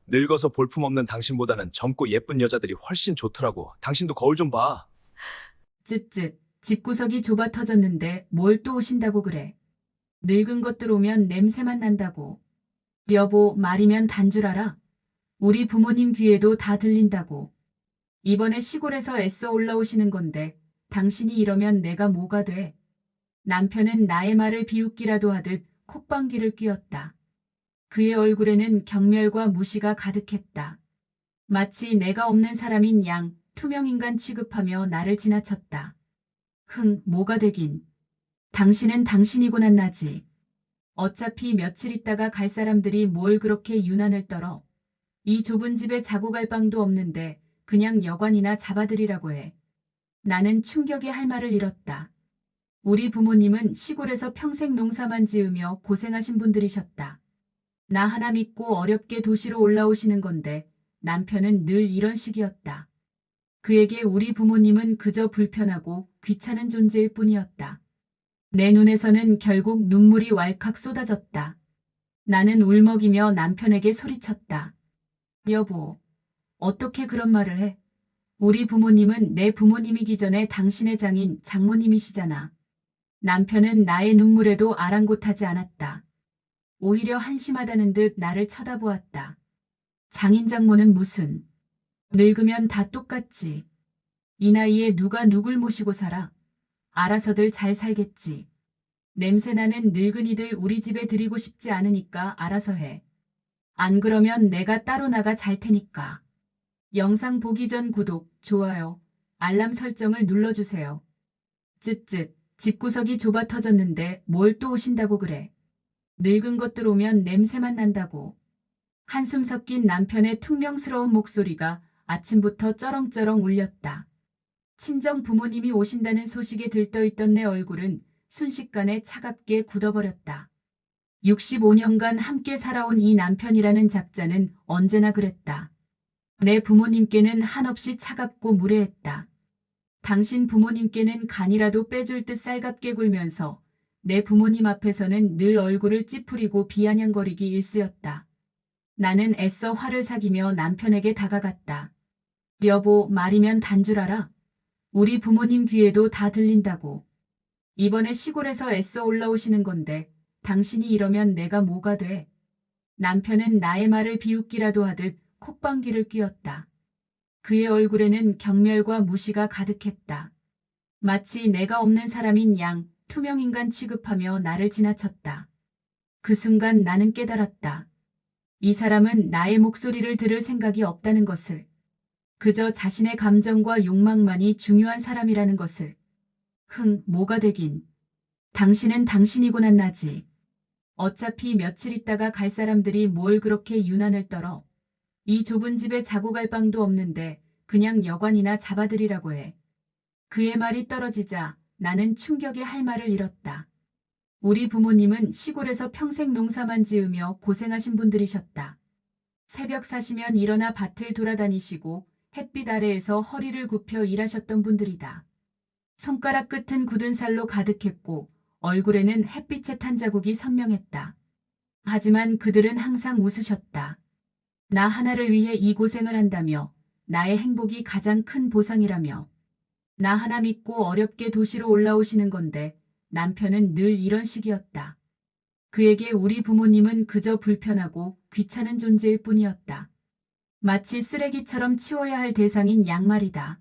늙어서 볼품없는 당신보다는 젊고 예쁜 여자들이 훨씬 좋더라고. 당신도 거울 좀 봐. 쯧쯧. 집구석이 좁아 터졌는데 뭘 또 오신다고 그래. 늙은 것들 오면 냄새만 난다고. 여보, 말이면 단 줄 알아? 우리 부모님 귀에도 다 들린다고. 이번에 시골에서 애써 올라오시는 건데 당신이 이러면 내가 뭐가 돼? 남편은 나의 말을 비웃기라도 하듯 콧방귀를 뀌었다. 그의 얼굴에는 경멸과 무시가 가득했다. 마치 내가 없는 사람인 양 투명인간 취급하며 나를 지나쳤다. 뭐가 되긴. 당신은 당신이고난 나지. 어차피 며칠 있다가 갈 사람들이 뭘 그렇게 유난을 떨어. 이 좁은 집에 자고 갈 방도 없는데 그냥 여관이나 잡아들이라고 해. 나는 충격에 할 말을 잃었다. 우리 부모님은 시골에서 평생 농사만 지으며 고생하신 분들이셨다. 나 하나 믿고 어렵게 도시로 올라오시는 건데 남편은 늘 이런 식이었다. 그에게 우리 부모님은 그저 불편하고 귀찮은 존재일 뿐이었다. 내 눈에서는 결국 눈물이 왈칵 쏟아졌다. 나는 울먹이며 남편에게 소리쳤다. 여보, 어떻게 그런 말을 해? 우리 부모님은 내 부모님이기 전에 당신의 장인 장모님이시잖아. 남편은 나의 눈물에도 아랑곳하지 않았다. 오히려 한심하다는 듯 나를 쳐다보았다. 장인 장모는 무슨. 늙으면 다 똑같지. 이 나이에 누가 누굴 모시고 살아? 알아서들 잘 살겠지. 냄새나는 늙은이들 우리 집에 들이고 싶지 않으니까 알아서 해. 안 그러면 내가 따로 나가 잘 테니까. 영상 보기 전 구독, 좋아요, 알람 설정을 눌러주세요. 쯧쯧. 집구석이 좁아 터졌는데 뭘 또 오신다고 그래. 늙은 것들 오면 냄새만 난다고. 한숨 섞인 남편의 퉁명스러운 목소리가 아침부터 쩌렁쩌렁 울렸다. 친정 부모님이 오신다는 소식에 들떠있던 내 얼굴은 순식간에 차갑게 굳어버렸다. 65년간 함께 살아온 이 남편이라는 작자는 언제나 그랬다. 내 부모님께는 한없이 차갑고 무례했다. 당신 부모님께는 간이라도 빼줄 듯 살갑게 굴면서 내 부모님 앞에서는 늘 얼굴을 찌푸리고 비아냥거리기 일쑤였다. 나는 애써 화를 사귀며 남편에게 다가갔다. 여보, 말이면 단 줄 알아? 우리 부모님 귀에도 다 들린다고. 이번에 시골에서 애써 올라오시는 건데 당신이 이러면 내가 뭐가 돼? 남편은 나의 말을 비웃기라도 하듯 콧방귀를 뀌었다. 그의 얼굴에는 경멸과 무시가 가득했다. 마치 내가 없는 사람인 양 투명인간 취급하며 나를 지나쳤다. 그 순간 나는 깨달았다. 이 사람은 나의 목소리를 들을 생각이 없다는 것을. 그저 자신의 감정과 욕망만이 중요한 사람이라는 것을. 뭐가 되긴. 당신은 당신이고난 나지. 어차피 며칠 있다가 갈 사람들이 뭘 그렇게 유난을 떨어. 이 좁은 집에 자고 갈 방도 없는데 그냥 여관이나 잡아들이라고 해. 그의 말이 떨어지자 나는 충격에 할 말을 잃었다. 우리 부모님은 시골에서 평생 농사만 지으며 고생하신 분들이셨다. 새벽 사시면 일어나 밭을 돌아다니시고 햇빛 아래에서 허리를 굽혀 일하셨던 분들이다. 손가락 끝은 굳은 살로 가득했고 얼굴에는 햇빛에 탄 자국이 선명했다. 하지만 그들은 항상 웃으셨다. 나 하나를 위해 이 고생을 한다며, 나의 행복이 가장 큰 보상이라며. 나 하나 믿고 어렵게 도시로 올라오시는 건데 남편은 늘 이런 식이었다. 그에게 우리 부모님은 그저 불편하고 귀찮은 존재일 뿐이었다. 마치 쓰레기처럼 치워야 할 대상인 양말이다.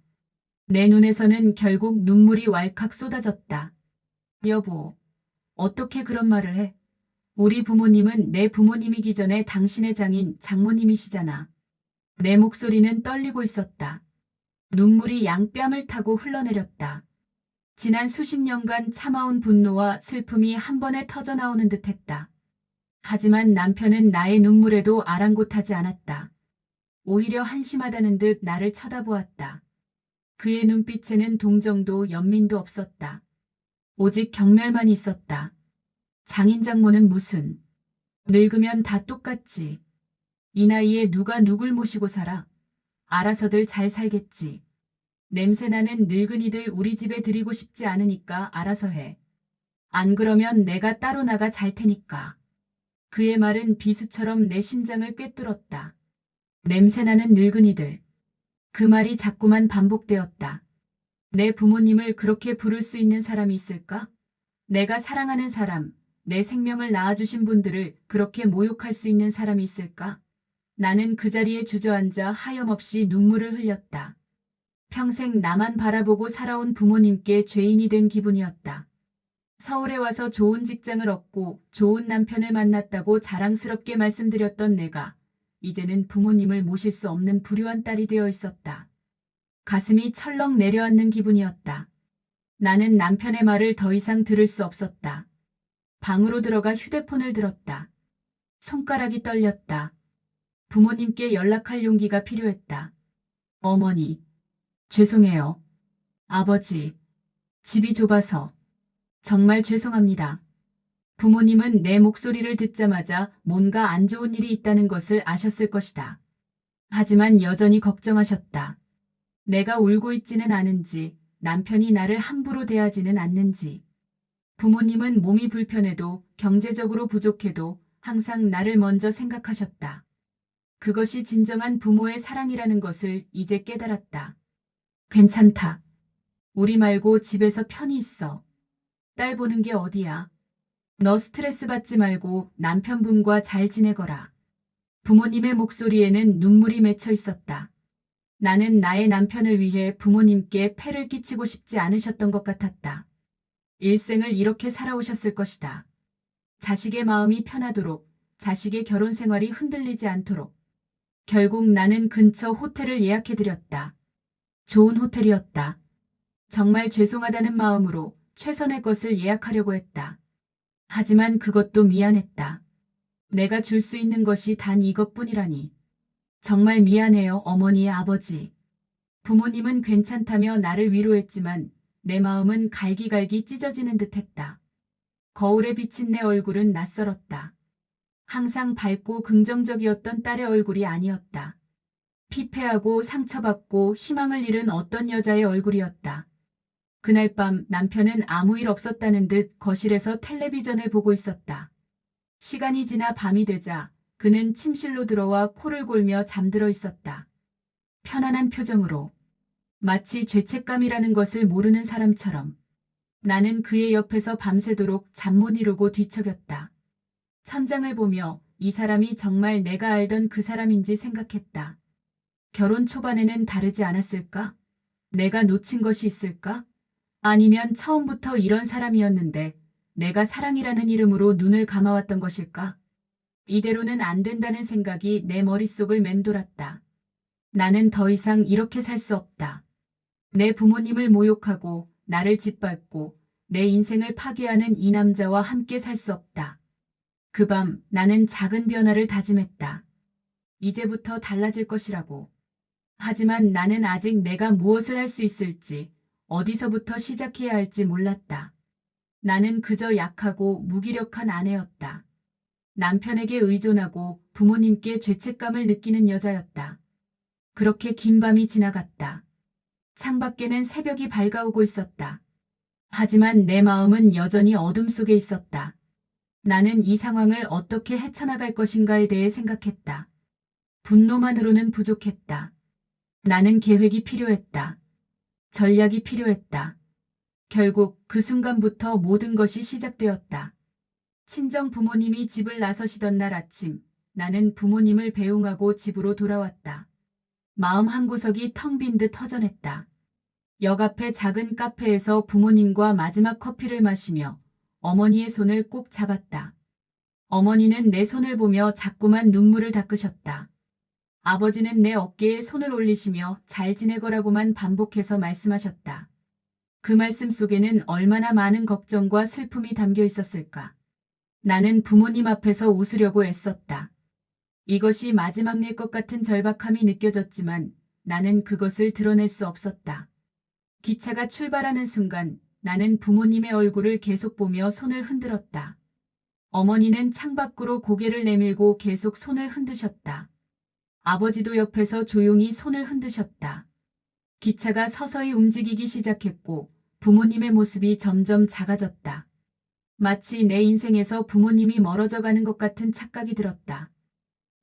내 눈에서는 결국 눈물이 왈칵 쏟아졌다. 여보, 어떻게 그런 말을 해? 우리 부모님은 내 부모님이기 전에 당신의 장인 장모님이시잖아. 내 목소리는 떨리고 있었다. 눈물이 양뺨을 타고 흘러내렸다. 지난 수십 년간 참아온 분노와 슬픔이 한 번에 터져나오는 듯했다. 하지만 남편은 나의 눈물에도 아랑곳하지 않았다. 오히려 한심하다는 듯 나를 쳐다보았다. 그의 눈빛에는 동정도 연민도 없었다. 오직 경멸만 있었다. 장인 장모는 무슨. 늙으면 다 똑같지. 이 나이에 누가 누굴 모시고 살아? 알아서들 잘 살겠지. 냄새나는 늙은이들 우리 집에 들이고 싶지 않으니까 알아서 해. 안 그러면 내가 따로 나가 잘 테니까. 그의 말은 비수처럼 내 심장을 꿰뚫었다. 냄새나는 늙은이들. 그 말이 자꾸만 반복되었다. 내 부모님을 그렇게 부를 수 있는 사람이 있을까? 내가 사랑하는 사람, 내 생명을 낳아주신 분들을 그렇게 모욕할 수 있는 사람이 있을까? 나는 그 자리에 주저앉아 하염없이 눈물을 흘렸다. 평생 나만 바라보고 살아온 부모님께 죄인이 된 기분이었다. 서울에 와서 좋은 직장을 얻고 좋은 남편을 만났다고 자랑스럽게 말씀드렸던 내가 이제는 부모님을 모실 수 없는 불효한 딸이 되어 있었다. 가슴이 철렁 내려앉는 기분이었다. 나는 남편의 말을 더 이상 들을 수 없었다. 방으로 들어가 휴대폰을 들었다. 손가락이 떨렸다. 부모님께 연락할 용기가 필요했다. 어머니, 죄송해요. 아버지, 집이 좁아서 정말 죄송합니다. 부모님은 내 목소리를 듣자마자 뭔가 안 좋은 일이 있다는 것을 아셨을 것이다. 하지만 여전히 걱정하셨다. 내가 울고 있지는 않은지, 남편이 나를 함부로 대하지는 않는지. 부모님은 몸이 불편해도 경제적으로 부족해도 항상 나를 먼저 생각하셨다. 그것이 진정한 부모의 사랑이라는 것을 이제 깨달았다. 괜찮다. 우리 말고 집에서 편히 있어. 딸 보는 게 어디야. 너 스트레스 받지 말고 남편분과 잘 지내거라. 부모님의 목소리에는 눈물이 맺혀 있었다. 나는 나의 남편을 위해 부모님께 폐를 끼치고 싶지 않으셨던 것 같았다. 일생을 이렇게 살아오셨을 것이다. 자식의 마음이 편하도록, 자식의 결혼 생활이 흔들리지 않도록. 결국 나는 근처 호텔을 예약해드렸다. 좋은 호텔이었다. 정말 죄송하다는 마음으로 최선의 것을 예약하려고 했다. 하지만 그것도 미안했다. 내가 줄 수 있는 것이 단 이것뿐이라니. 정말 미안해요, 어머니, 아버지. 부모님은 괜찮다며 나를 위로했지만 내 마음은 갈기갈기 찢어지는 듯했다. 거울에 비친 내 얼굴은 낯설었다. 항상 밝고 긍정적이었던 딸의 얼굴이 아니었다. 피폐하고 상처받고 희망을 잃은 어떤 여자의 얼굴이었다. 그날 밤 남편은 아무 일 없었다는 듯 거실에서 텔레비전을 보고 있었다. 시간이 지나 밤이 되자 그는 침실로 들어와 코를 골며 잠들어 있었다. 편안한 표정으로. 마치 죄책감이라는 것을 모르는 사람처럼. 나는 그의 옆에서 밤새도록 잠 못 이루고 뒤척였다. 천장을 보며 이 사람이 정말 내가 알던 그 사람인지 생각했다. 결혼 초반에는 다르지 않았을까? 내가 놓친 것이 있을까? 아니면 처음부터 이런 사람이었는데 내가 사랑이라는 이름으로 눈을 감아왔던 것일까? 이대로는 안 된다는 생각이 내 머릿속을 맴돌았다. 나는 더 이상 이렇게 살 수 없다. 내 부모님을 모욕하고 나를 짓밟고 내 인생을 파괴하는 이 남자와 함께 살 수 없다. 그 밤 나는 작은 변화를 다짐했다. 이제부터 달라질 것이라고. 하지만 나는 아직 내가 무엇을 할 수 있을지, 어디서부터 시작해야 할지 몰랐다. 나는 그저 약하고 무기력한 아내였다. 남편에게 의존하고 부모님께 죄책감을 느끼는 여자였다. 그렇게 긴 밤이 지나갔다. 창밖에는 새벽이 밝아오고 있었다. 하지만 내 마음은 여전히 어둠 속에 있었다. 나는 이 상황을 어떻게 헤쳐나갈 것인가에 대해 생각했다. 분노만으로는 부족했다. 나는 계획이 필요했다. 전략이 필요했다. 결국 그 순간부터 모든 것이 시작되었다. 친정 부모님이 집을 나서시던 날 아침, 나는 부모님을 배웅하고 집으로 돌아왔다. 마음 한구석이 텅 빈 듯 허전했다. 역 앞의 작은 카페에서 부모님과 마지막 커피를 마시며 어머니의 손을 꼭 잡았다. 어머니는 내 손을 보며 자꾸만 눈물을 닦으셨다. 아버지는 내 어깨에 손을 올리시며 잘 지내거라고만 반복해서 말씀하셨다. 그 말씀 속에는 얼마나 많은 걱정과 슬픔이 담겨 있었을까. 나는 부모님 앞에서 웃으려고 애썼다. 이것이 마지막일 것 같은 절박함이 느껴졌지만 나는 그것을 드러낼 수 없었다. 기차가 출발하는 순간 나는 부모님의 얼굴을 계속 보며 손을 흔들었다. 어머니는 창밖으로 고개를 내밀고 계속 손을 흔드셨다. 아버지도 옆에서 조용히 손을 흔드셨다. 기차가 서서히 움직이기 시작했고 부모님의 모습이 점점 작아졌다. 마치 내 인생에서 부모님이 멀어져 가는 것 같은 착각이 들었다.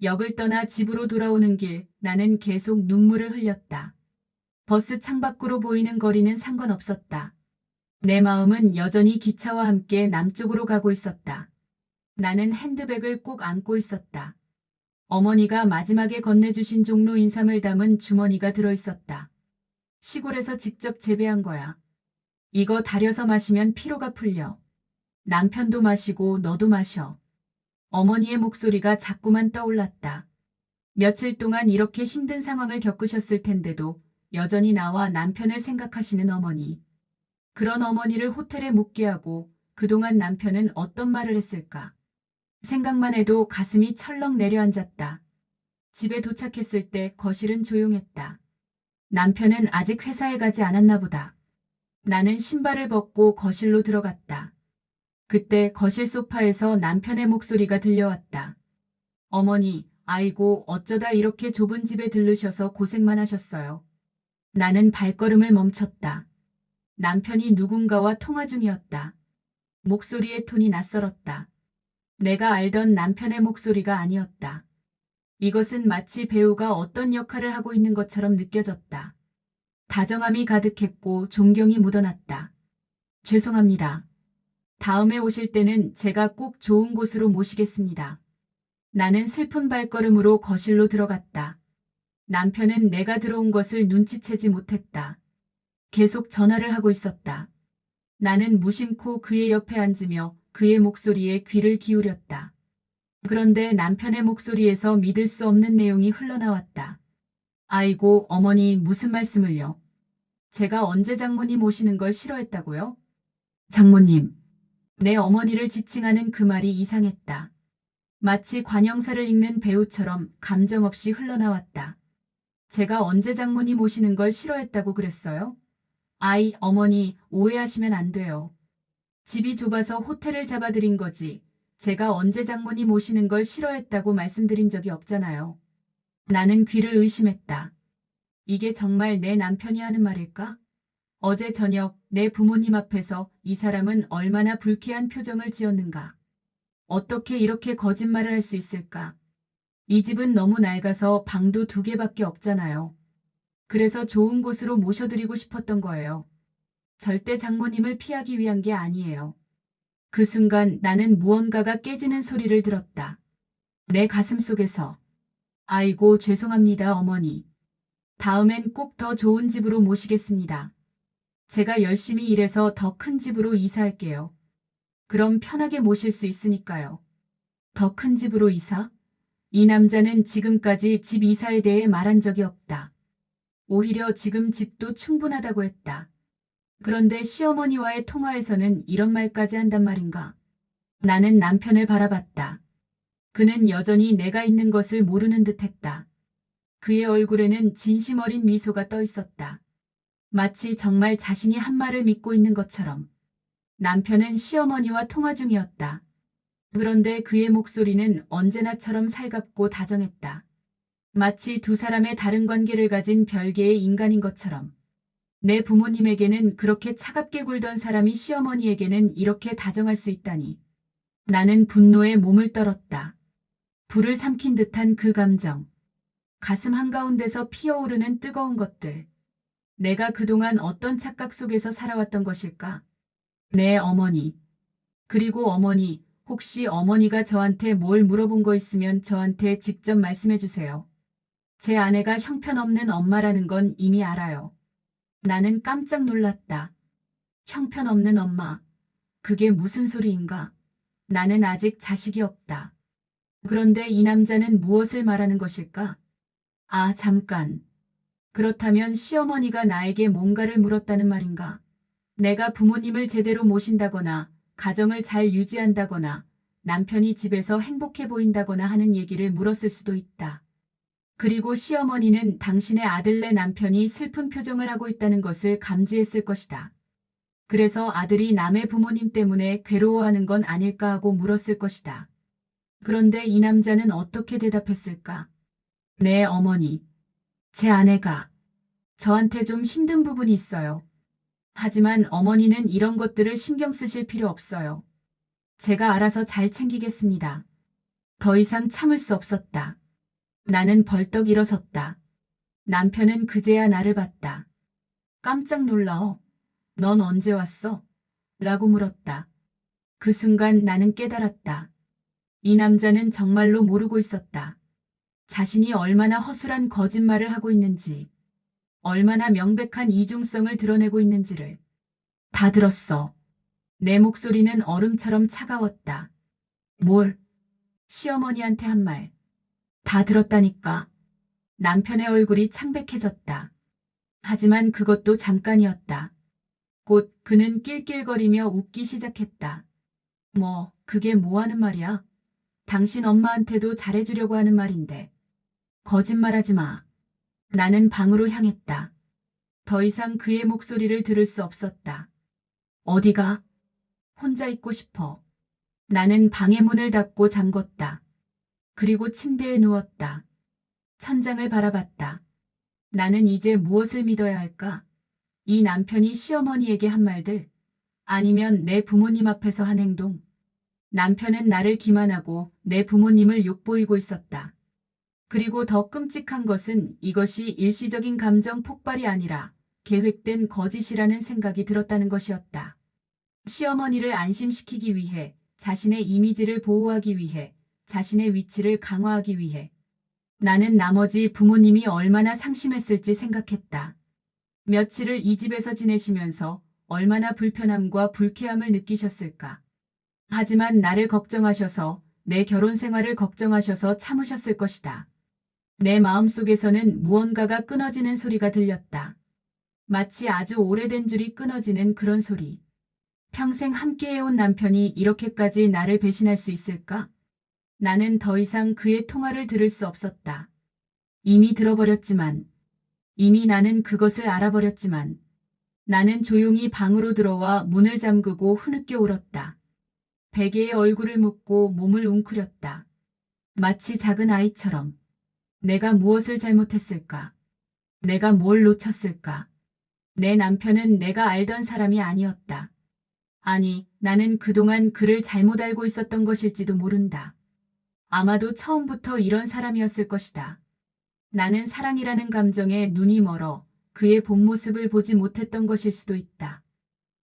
역을 떠나 집으로 돌아오는 길, 나는 계속 눈물을 흘렸다. 버스 창밖으로 보이는 거리는 상관없었다. 내 마음은 여전히 기차와 함께 남쪽으로 가고 있었다. 나는 핸드백을 꼭 안고 있었다. 어머니가 마지막에 건네주신 종로 인삼을 담은 주머니가 들어있었다. 시골에서 직접 재배한 거야. 이거 달여서 마시면 피로가 풀려. 남편도 마시고 너도 마셔. 어머니의 목소리가 자꾸만 떠올랐다. 며칠 동안 이렇게 힘든 상황을 겪으셨을 텐데도 여전히 나와 남편을 생각하시는 어머니. 그런 어머니를 호텔에 묵게 하고 그동안 남편은 어떤 말을 했을까? 생각만 해도 가슴이 철렁 내려앉았다. 집에 도착했을 때 거실은 조용했다. 남편은 아직 회사에 가지 않았나 보다. 나는 신발을 벗고 거실로 들어갔다. 그때 거실 소파에서 남편의 목소리가 들려왔다. 어머니, 아이고, 어쩌다 이렇게 좁은 집에 들르셔서 고생만 하셨어요. 나는 발걸음을 멈췄다. 남편이 누군가와 통화 중이었다. 목소리의 톤이 낯설었다. 내가 알던 남편의 목소리가 아니었다. 이것은 마치 배우가 어떤 역할을 하고 있는 것처럼 느껴졌다. 다정함이 가득했고 존경이 묻어났다. 죄송합니다. 다음에 오실 때는 제가 꼭 좋은 곳으로 모시겠습니다. 나는 슬픈 발걸음으로 거실로 들어갔다. 남편은 내가 들어온 것을 눈치채지 못했다. 계속 전화를 하고 있었다. 나는 무심코 그의 옆에 앉으며 그의 목소리에 귀를 기울였다. 그런데 남편의 목소리에서 믿을 수 없는 내용이 흘러나왔다. 아이고, 어머니 무슨 말씀을요? 제가 언제 장모님 오시는 걸 싫어했다고요? 장모님. 내 어머니를 지칭하는 그 말이 이상했다. 마치 관영사를 읽는 배우처럼 감정 없이 흘러나왔다. 제가 언제 장모님 오시는 걸 싫어했다고 그랬어요? 아이, 어머니, 오해하시면 안 돼요. 집이 좁아서 호텔을 잡아드린 거지. 제가 언제 장모님 오시는 걸 싫어했다고 말씀드린 적이 없잖아요. 나는 귀를 의심했다. 이게 정말 내 남편이 하는 말일까? 어제 저녁 내 부모님 앞에서 이 사람은 얼마나 불쾌한 표정을 지었는가. 어떻게 이렇게 거짓말을 할 수 있을까? 이 집은 너무 낡아서 방도 2개밖에 없잖아요. 그래서 좋은 곳으로 모셔드리고 싶었던 거예요. 절대 장모님을 피하기 위한 게 아니에요. 그 순간 나는 무언가가 깨지는 소리를 들었다. 내 가슴 속에서. 아이고, 죄송합니다, 어머니. 다음엔 꼭 더 좋은 집으로 모시겠습니다. 제가 열심히 일해서 더 큰 집으로 이사할게요. 그럼 편하게 모실 수 있으니까요. 더 큰 집으로 이사? 이 남자는 지금까지 집 이사에 대해 말한 적이 없다. 오히려 지금 집도 충분하다고 했다. 그런데 시어머니와의 통화에서는 이런 말까지 한단 말인가? 나는 남편을 바라봤다. 그는 여전히 내가 있는 것을 모르는 듯했다. 그의 얼굴에는 진심 어린 미소가 떠 있었다. 마치 정말 자신이 한 말을 믿고 있는 것처럼. 남편은 시어머니와 통화 중이었다. 그런데 그의 목소리는 언제나처럼 살갑고 다정했다. 마치 두 사람의 다른 관계를 가진 별개의 인간인 것처럼. 내 부모님에게는 그렇게 차갑게 굴던 사람이 시어머니에게는 이렇게 다정할 수 있다니. 나는 분노에 몸을 떨었다. 불을 삼킨 듯한 그 감정. 가슴 한가운데서 피어오르는 뜨거운 것들. 내가 그동안 어떤 착각 속에서 살아왔던 것일까? 내 어머니. 그리고 어머니, 혹시 어머니가 저한테 뭘 물어본 거 있으면 저한테 직접 말씀해 주세요. 제 아내가 형편없는 엄마라는 건 이미 알아요. 나는 깜짝 놀랐다. 형편없는 엄마. 그게 무슨 소리인가? 나는 아직 자식이 없다. 그런데 이 남자는 무엇을 말하는 것일까? 아, 잠깐. 그렇다면 시어머니가 나에게 뭔가를 물었다는 말인가? 내가 부모님을 제대로 모신다거나 가정을 잘 유지한다거나 남편이 집에서 행복해 보인다거나 하는 얘기를 물었을 수도 있다. 그리고 시어머니는 당신의 아들네 남편이 슬픈 표정을 하고 있다는 것을 감지했을 것이다. 그래서 아들이 남의 부모님 때문에 괴로워하는 건 아닐까 하고 물었을 것이다. 그런데 이 남자는 어떻게 대답했을까? 네, 어머니. 제 아내가 저한테 좀 힘든 부분이 있어요. 하지만 어머니는 이런 것들을 신경 쓰실 필요 없어요. 제가 알아서 잘 챙기겠습니다. 더 이상 참을 수 없었다. 나는 벌떡 일어섰다. 남편은 그제야 나를 봤다. 깜짝 놀라어. 넌 언제 왔어? 라고 물었다. 그 순간 나는 깨달았다. 이 남자는 정말로 모르고 있었다. 자신이 얼마나 허술한 거짓말을 하고 있는지, 얼마나 명백한 이중성을 드러내고 있는지를 다 들었어. 내 목소리는 얼음처럼 차가웠다. 뭘? 시어머니한테 한 말. 다 들었다니까. 남편의 얼굴이 창백해졌다. 하지만 그것도 잠깐이었다. 곧 그는 낄낄거리며 웃기 시작했다. 뭐, 그게 뭐 하는 말이야? 당신 엄마한테도 잘해주려고 하는 말인데. 거짓말하지 마. 나는 방으로 향했다. 더 이상 그의 목소리를 들을 수 없었다. 어디가? 혼자 있고 싶어. 나는 방의 문을 닫고 잠궜다. 그리고 침대에 누웠다. 천장을 바라봤다. 나는 이제 무엇을 믿어야 할까? 이 남편이 시어머니에게 한 말들, 아니면 내 부모님 앞에서 한 행동. 남편은 나를 기만하고 내 부모님을 욕보이고 있었다. 그리고 더 끔찍한 것은 이것이 일시적인 감정 폭발이 아니라 계획된 거짓이라는 생각이 들었다는 것이었다. 시어머니를 안심시키기 위해, 자신의 이미지를 보호하기 위해, 자신의 위치를 강화하기 위해. 나는 나머지 부모님이 얼마나 상심했을지 생각했다. 며칠을 이 집에서 지내시면서 얼마나 불편함과 불쾌함을 느끼셨을까. 하지만 나를 걱정하셔서, 내 결혼 생활을 걱정하셔서 참으셨을 것이다. 내 마음속에서는 무언가가 끊어지는 소리가 들렸다. 마치 아주 오래된 줄이 끊어지는 그런 소리. 평생 함께해온 남편이 이렇게까지 나를 배신할 수 있을까? 나는 더 이상 그의 통화를 들을 수 없었다. 이미 들어버렸지만, 이미 나는 그것을 알아버렸지만, 나는 조용히 방으로 들어와 문을 잠그고 흐느껴 울었다. 베개에 얼굴을 묻고 몸을 웅크렸다. 마치 작은 아이처럼. 내가 무엇을 잘못했을까? 내가 뭘 놓쳤을까? 내 남편은 내가 알던 사람이 아니었다. 아니, 나는 그동안 그를 잘못 알고 있었던 것일지도 모른다. 아마도 처음부터 이런 사람이었을 것이다. 나는 사랑이라는 감정에 눈이 멀어 그의 본 모습을 보지 못했던 것일 수도 있다.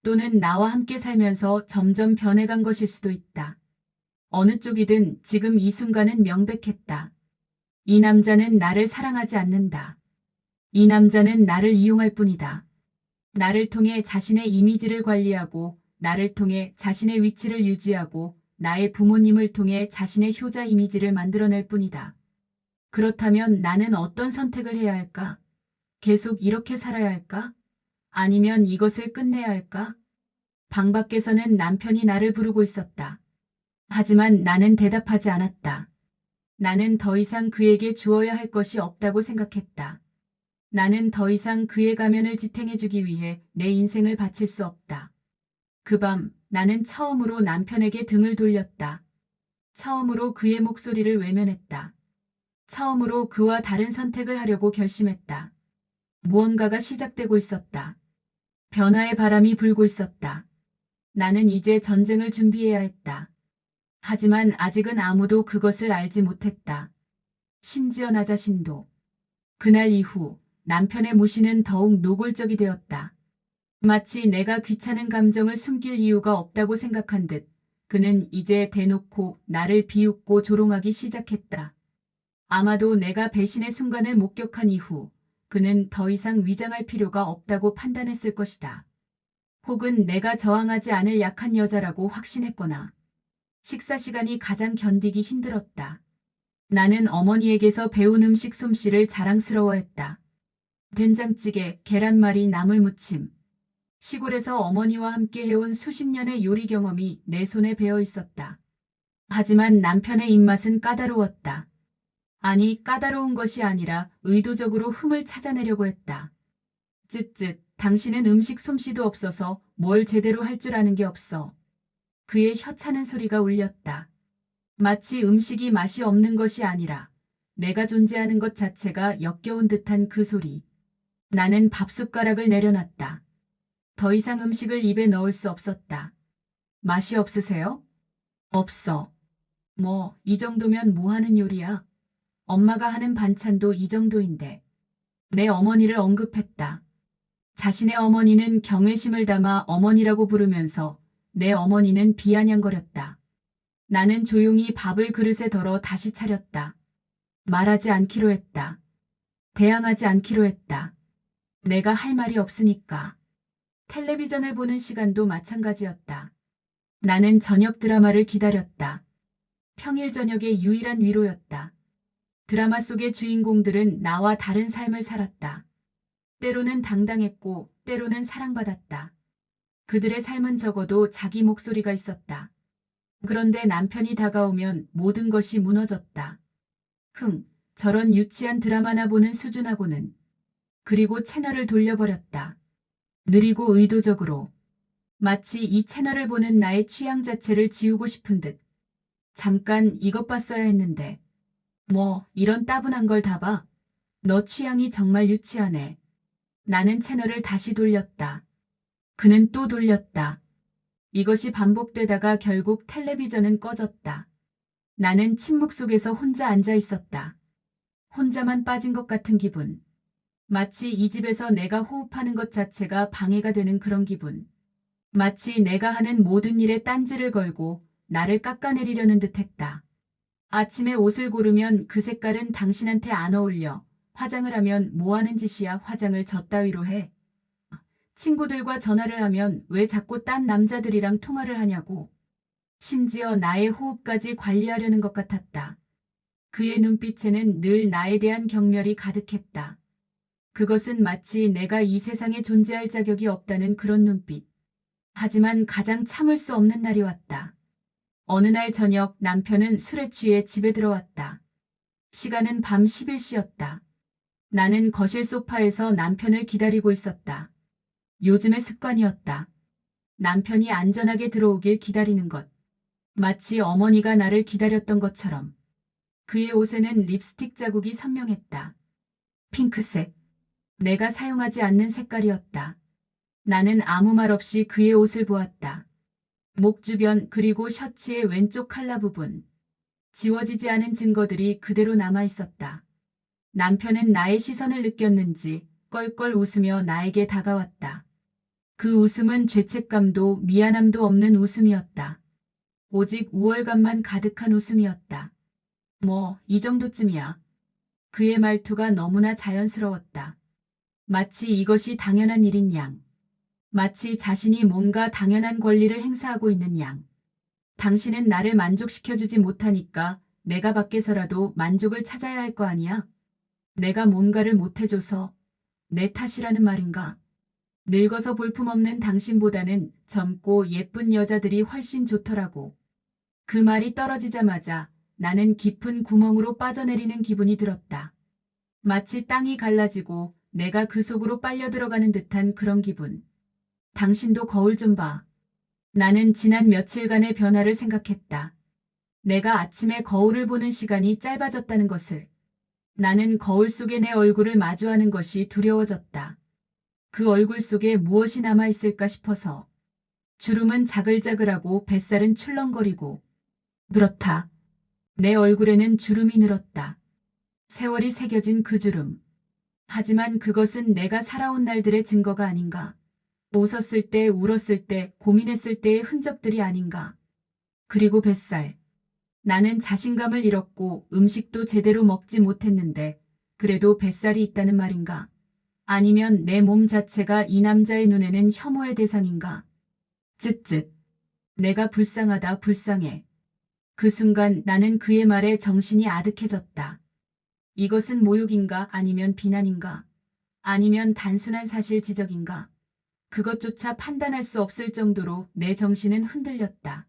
또는 나와 함께 살면서 점점 변해간 것일 수도 있다. 어느 쪽이든 지금 이 순간은 명백했다. 이 남자는 나를 사랑하지 않는다. 이 남자는 나를 이용할 뿐이다. 나를 통해 자신의 이미지를 관리하고, 나를 통해 자신의 위치를 유지하고, 나의 부모님을 통해 자신의 효자 이미지를 만들어낼 뿐이다. 그렇다면 나는 어떤 선택을 해야 할까? 계속 이렇게 살아야 할까? 아니면 이것을 끝내야 할까? 방 밖에서는 남편이 나를 부르고 있었다. 하지만 나는 대답하지 않았다. 나는 더 이상 그에게 주어야 할 것이 없다고 생각했다. 나는 더 이상 그의 가면을 지탱해주기 위해 내 인생을 바칠 수 없다. 그 밤 나는 처음으로 남편에게 등을 돌렸다. 처음으로 그의 목소리를 외면했다. 처음으로 그와 다른 선택을 하려고 결심했다. 무언가가 시작되고 있었다. 변화의 바람이 불고 있었다. 나는 이제 전쟁을 준비해야 했다. 하지만 아직은 아무도 그것을 알지 못했다. 심지어 나 자신도. 그날 이후 남편의 무시는 더욱 노골적이 되었다. 마치 내가 귀찮은 감정을 숨길 이유가 없다고 생각한 듯 그는 이제 대놓고 나를 비웃고 조롱하기 시작했다. 아마도 내가 배신의 순간을 목격한 이후 그는 더 이상 위장할 필요가 없다고 판단했을 것이다. 혹은 내가 저항하지 않을 약한 여자라고 확신했거나. 식사 시간이 가장 견디기 힘들었다. 나는 어머니에게서 배운 음식 솜씨를 자랑스러워했다. 된장찌개, 계란말이, 나물무침. 시골에서 어머니와 함께 해온 수십 년의 요리 경험이 내 손에 배어 있었다. 하지만 남편의 입맛은 까다로웠다. 아니, 까다로운 것이 아니라 의도적으로 흠을 찾아내려고 했다. 쯧쯧, 당신은 음식 솜씨도 없어서 뭘 제대로 할 줄 아는 게 없어. 그의 혀차는 소리가 울렸다. 마치 음식이 맛이 없는 것이 아니라 내가 존재하는 것 자체가 역겨운 듯한 그 소리. 나는 밥숟가락을 내려놨다. 더 이상 음식을 입에 넣을 수 없었다. 맛이 없으세요? 없어. 뭐, 이 정도면 뭐 하는 요리야? 엄마가 하는 반찬도 이 정도인데. 내 어머니를 언급했다. 자신의 어머니는 경외심을 담아 어머니라고 부르면서 내 어머니는 비아냥거렸다. 나는 조용히 밥을 그릇에 덜어 다시 차렸다. 말하지 않기로 했다. 대항하지 않기로 했다. 내가 할 말이 없으니까. 텔레비전을 보는 시간도 마찬가지였다. 나는 저녁 드라마를 기다렸다. 평일 저녁의 유일한 위로였다. 드라마 속의 주인공들은 나와 다른 삶을 살았다. 때로는 당당했고 때로는 사랑받았다. 그들의 삶은 적어도 자기 목소리가 있었다. 그런데 남편이 다가오면 모든 것이 무너졌다. 저런 유치한 드라마나 보는 수준하고는. 그리고 채널을 돌려버렸다. 느리고 의도적으로. 마치 이 채널을 보는 나의 취향 자체를 지우고 싶은 듯. 잠깐 이것 봤어야 했는데. 뭐 이런 따분한 걸 다 봐. 너 취향이 정말 유치하네. 나는 채널을 다시 돌렸다. 그는 또 돌렸다. 이것이 반복되다가 결국 텔레비전은 꺼졌다. 나는 침묵 속에서 혼자 앉아 있었다. 혼자만 빠진 것 같은 기분. 마치 이 집에서 내가 호흡하는 것 자체가 방해가 되는 그런 기분. 마치 내가 하는 모든 일에 딴지를 걸고 나를 깎아내리려는 듯했다. 아침에 옷을 고르면 그 색깔은 당신한테 안 어울려. 화장을 하면 뭐 하는 짓이야. 화장을 저 따위로 해. 친구들과 전화를 하면 왜 자꾸 딴 남자들이랑 통화를 하냐고. 심지어 나의 호흡까지 관리하려는 것 같았다. 그의 눈빛에는 늘 나에 대한 경멸이 가득했다. 그것은 마치 내가 이 세상에 존재할 자격이 없다는 그런 눈빛. 하지만 가장 참을 수 없는 날이 왔다. 어느 날 저녁 남편은 술에 취해 집에 들어왔다. 시간은 밤 11시였다. 나는 거실 소파에서 남편을 기다리고 있었다. 요즘의 습관이었다. 남편이 안전하게 들어오길 기다리는 것. 마치 어머니가 나를 기다렸던 것처럼. 그의 옷에는 립스틱 자국이 선명했다. 핑크색. 내가 사용하지 않는 색깔이었다. 나는 아무 말 없이 그의 옷을 보았다. 목 주변 그리고 셔츠의 왼쪽 칼라 부분. 지워지지 않은 증거들이 그대로 남아 있었다. 남편은 나의 시선을 느꼈는지 껄껄 웃으며 나에게 다가왔다. 그 웃음은 죄책감도 미안함도 없는 웃음이었다. 오직 우월감만 가득한 웃음이었다. 뭐, 이 정도쯤이야. 그의 말투가 너무나 자연스러웠다. 마치 이것이 당연한 일인 양. 마치 자신이 뭔가 당연한 권리를 행사하고 있는 양. 당신은 나를 만족시켜주지 못하니까 내가 밖에서라도 만족을 찾아야 할 거 아니야? 내가 뭔가를 못해줘서 내 탓이라는 말인가? 늙어서 볼품없는 당신보다는 젊고 예쁜 여자들이 훨씬 좋더라고. 그 말이 떨어지자마자 나는 깊은 구멍으로 빠져내리는 기분이 들었다. 마치 땅이 갈라지고 내가 그 속으로 빨려 들어가는 듯한 그런 기분. 당신도 거울 좀 봐. 나는 지난 며칠간의 변화를 생각했다. 내가 아침에 거울을 보는 시간이 짧아졌다는 것을. 나는 거울 속의 내 얼굴을 마주하는 것이 두려워졌다. 그 얼굴 속에 무엇이 남아있을까 싶어서. 주름은 자글자글하고 뱃살은 출렁거리고. 그렇다. 내 얼굴에는 주름이 늘었다. 세월이 새겨진 그 주름. 하지만 그것은 내가 살아온 날들의 증거가 아닌가. 웃었을 때, 울었을 때, 고민했을 때의 흔적들이 아닌가. 그리고 뱃살. 나는 자신감을 잃었고 음식도 제대로 먹지 못했는데 그래도 뱃살이 있다는 말인가. 아니면 내 몸 자체가 이 남자의 눈에는 혐오의 대상인가. 쯧쯧. 내가 불쌍하다 불쌍해. 그 순간 나는 그의 말에 정신이 아득해졌다. 이것은 모욕인가 아니면 비난인가? 아니면 단순한 사실 지적인가? 그것조차 판단할 수 없을 정도로 내 정신은 흔들렸다.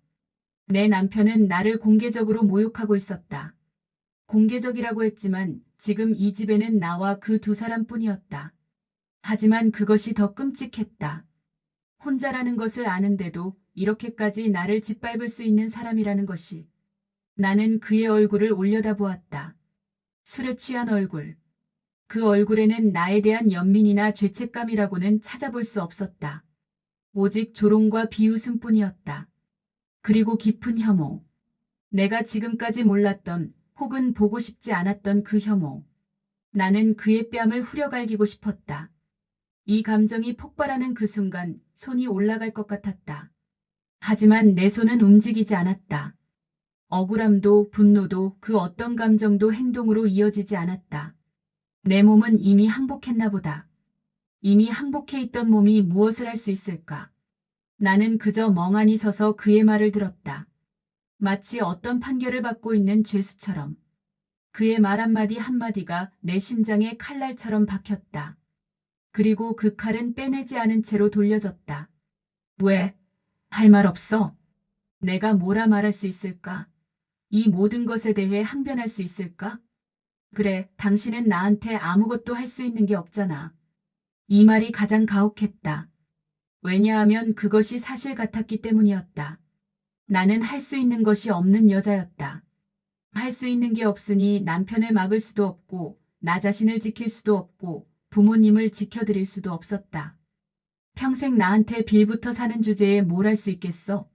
내 남편은 나를 공개적으로 모욕하고 있었다. 공개적이라고 했지만 지금 이 집에는 나와 그 두 사람뿐이었다. 하지만 그것이 더 끔찍했다. 혼자라는 것을 아는데도 이렇게까지 나를 짓밟을 수 있는 사람이라는 것이. 나는 그의 얼굴을 올려다보았다. 술에 취한 얼굴. 그 얼굴에는 나에 대한 연민이나 죄책감이라고는 찾아볼 수 없었다. 오직 조롱과 비웃음뿐이었다. 그리고 깊은 혐오. 내가 지금까지 몰랐던 혹은 보고 싶지 않았던 그 혐오. 나는 그의 뺨을 후려갈기고 싶었다. 이 감정이 폭발하는 그 순간 손이 올라갈 것 같았다. 하지만 내 손은 움직이지 않았다. 억울함도 분노도 그 어떤 감정도 행동으로 이어지지 않았다. 내 몸은 이미 항복했나 보다. 이미 항복해 있던 몸이 무엇을 할 수 있을까? 나는 그저 멍하니 서서 그의 말을 들었다. 마치 어떤 판결을 받고 있는 죄수처럼. 그의 말 한마디 한마디가 내 심장에 칼날처럼 박혔다. 그리고 그 칼은 빼내지 않은 채로 돌려졌다. 왜? 할 말 없어? 내가 뭐라 말할 수 있을까? 이 모든 것에 대해 항변할 수 있을까? 그래, 당신은 나한테 아무것도 할 수 있는 게 없잖아. 이 말이 가장 가혹했다. 왜냐하면 그것이 사실 같았기 때문이었다. 나는 할 수 있는 것이 없는 여자였다. 할 수 있는 게 없으니 남편을 막을 수도 없고, 나 자신을 지킬 수도 없고, 부모님을 지켜드릴 수도 없었다. 평생 나한테 빌부터 사는 주제에 뭘 할 수 있겠어?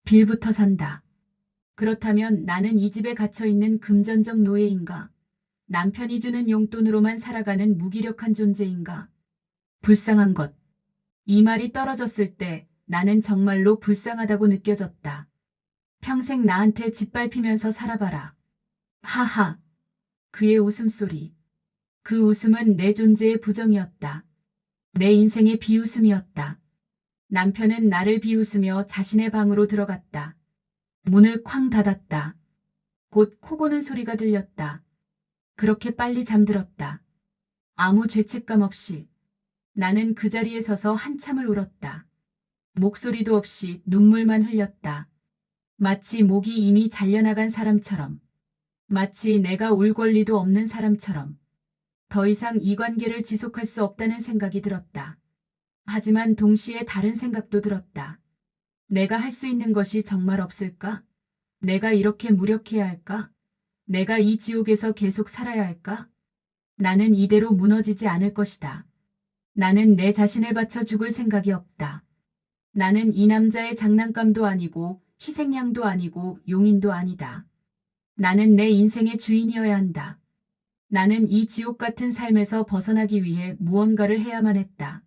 빌부터 산다. 그렇다면 나는 이 집에 갇혀 있는 금전적 노예인가? 남편이 주는 용돈으로만 살아가는 무기력한 존재인가? 불쌍한 것. 이 말이 떨어졌을 때 나는 정말로 불쌍하다고 느껴졌다. 평생 나한테 짓밟히면서 살아봐라. 하하. 그의 웃음소리. 그 웃음은 내 존재의 부정이었다. 내 인생의 비웃음이었다. 남편은 나를 비웃으며 자신의 방으로 들어갔다. 문을 쾅 닫았다. 곧 코 고는 소리가 들렸다. 그렇게 빨리 잠들었다. 아무 죄책감 없이. 나는 그 자리에 서서 한참을 울었다. 목소리도 없이 눈물만 흘렸다. 마치 목이 이미 잘려나간 사람처럼. 마치 내가 울 권리도 없는 사람처럼. 더 이상 이 관계를 지속할 수 없다는 생각이 들었다. 하지만 동시에 다른 생각도 들었다. 내가 할 수 있는 것이 정말 없을까? 내가 이렇게 무력해야 할까? 내가 이 지옥에서 계속 살아야 할까? 나는 이대로 무너지지 않을 것이다. 나는 내 자신을 바쳐 죽을 생각이 없다. 나는 이 남자의 장난감도 아니고 희생양도 아니고 용인도 아니다. 나는 내 인생의 주인이어야 한다. 나는 이 지옥 같은 삶에서 벗어나기 위해 무언가를 해야만 했다.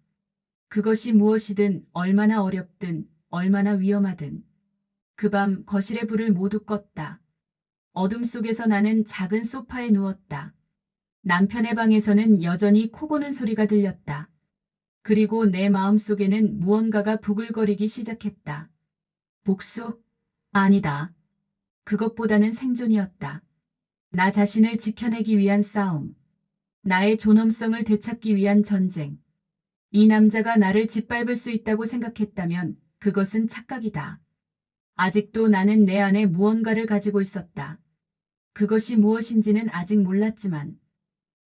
그것이 무엇이든 얼마나 어렵든 얼마나 위험하든. 그 밤 거실의 불을 모두 껐다. 어둠 속에서 나는 작은 소파에 누웠다. 남편의 방에서는 여전히 코 고는 소리가 들렸다. 그리고 내 마음속에는 무언가가 부글거리기 시작했다. 복수? 아니다. 그것보다는 생존이었다. 나 자신을 지켜내기 위한 싸움. 나의 존엄성을 되찾기 위한 전쟁. 이 남자가 나를 짓밟을 수 있다고 생각했다면 그것은 착각이다. 아직도 나는 내 안에 무언가를 가지고 있었다. 그것이 무엇인지는 아직 몰랐지만